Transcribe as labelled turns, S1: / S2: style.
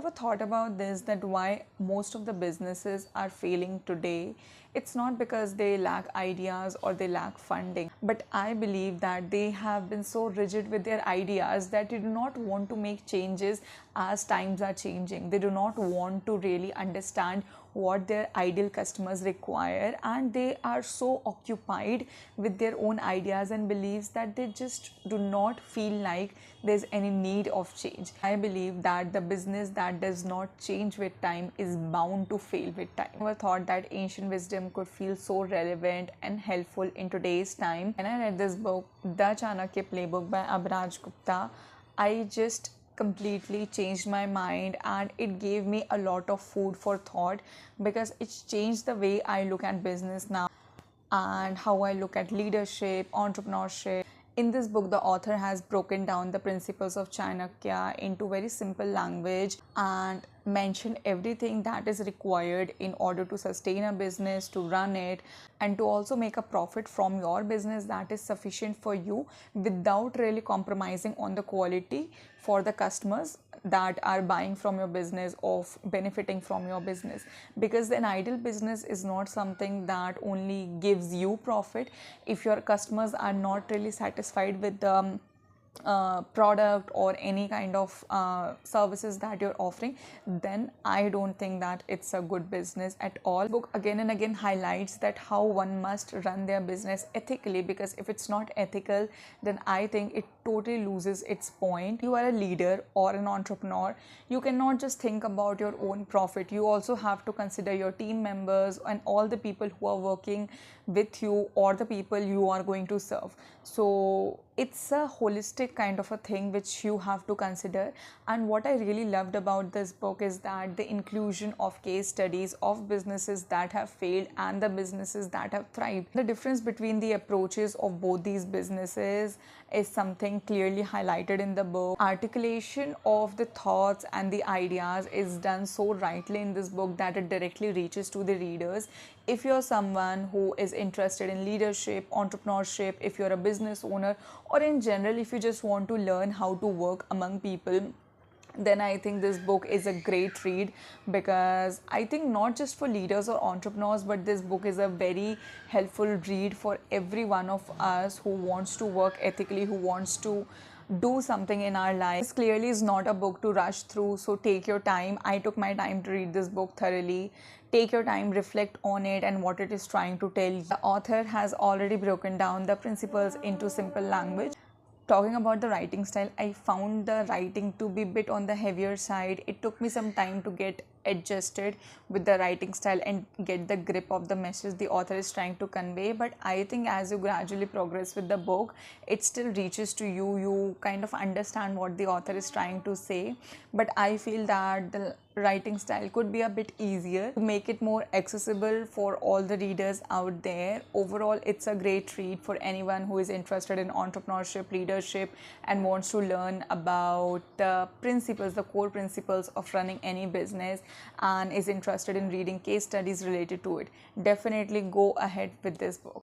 S1: ever thought about this, that why most of the businesses are failing today? It's not because they lack ideas or they lack funding, but I believe that they have been so rigid with their ideas that they do not want to make changes as times are changing. They do not want to really understand what their ideal customers require, and they are so occupied with their own ideas and beliefs that they just do not feel like there's any need of change. I believe that the business that does not change with time is bound to fail with time. I never thought that ancient wisdom could feel so relevant and helpful in today's time. When I read this book, The Chanakya Playbook by Abhiraj Gupta, I just completely changed my mind, and it gave me a lot of food for thought, because it's changed the way I look at business now and how I look at leadership, entrepreneurship. In this book, the author has broken down the principles of Chanakya into very simple language and mentioned everything that is required in order to sustain a business, to run it, and to also make a profit from your business that is sufficient for you without really compromising on the quality for the customers that are buying from your business or benefiting from your business. Because an ideal business is not something that only gives you profit. If your customers are not really satisfied with the product or any kind of services that you're offering, then I don't think that it's a good business at all. Book again and again highlights that how one must run their business ethically, because if it's not ethical, then I think it totally loses its point. You are a leader or an entrepreneur, you cannot just think about your own profit. You also have to consider your team members and all the people who are working with you or the people you are going to serve. So it's a holistic kind of a thing which you have to consider. And what I really loved about this book is that the inclusion of case studies of businesses that have failed and the businesses that have thrived. The difference between the approaches of both these businesses is something clearly highlighted in the book. Articulation of the thoughts and the ideas is done so rightly in this book that it directly reaches to the readers. If you're someone who is interested in leadership, entrepreneurship, if you're a business owner, or in general if you just want to learn how to work among people, then I think this book is a great read. Because I think not just for leaders or entrepreneurs, but this book is a very helpful read for every one of us who wants to work ethically, who wants to do something in our life. This clearly is not a book to rush through, so take your time. I took my time to read this book thoroughly. Take your time, reflect on it and what it is trying to tell you. The author has already broken down the principles into simple language. Talking about the writing style, I found the writing to be a bit on the heavier side. It took me some time to get adjusted with the writing style and get the grip of the message the author is trying to convey. But I think as you gradually progress with the book, it still reaches to you. You kind of understand what the author is trying to say. But I feel that the writing style could be a bit easier to make it more accessible for all the readers out there. Overall, it's a great read for anyone who is interested in entrepreneurship, leadership, and wants to learn about the principles, the core principles of running any business, and is interested in reading case studies related to it. Definitely go ahead with this book.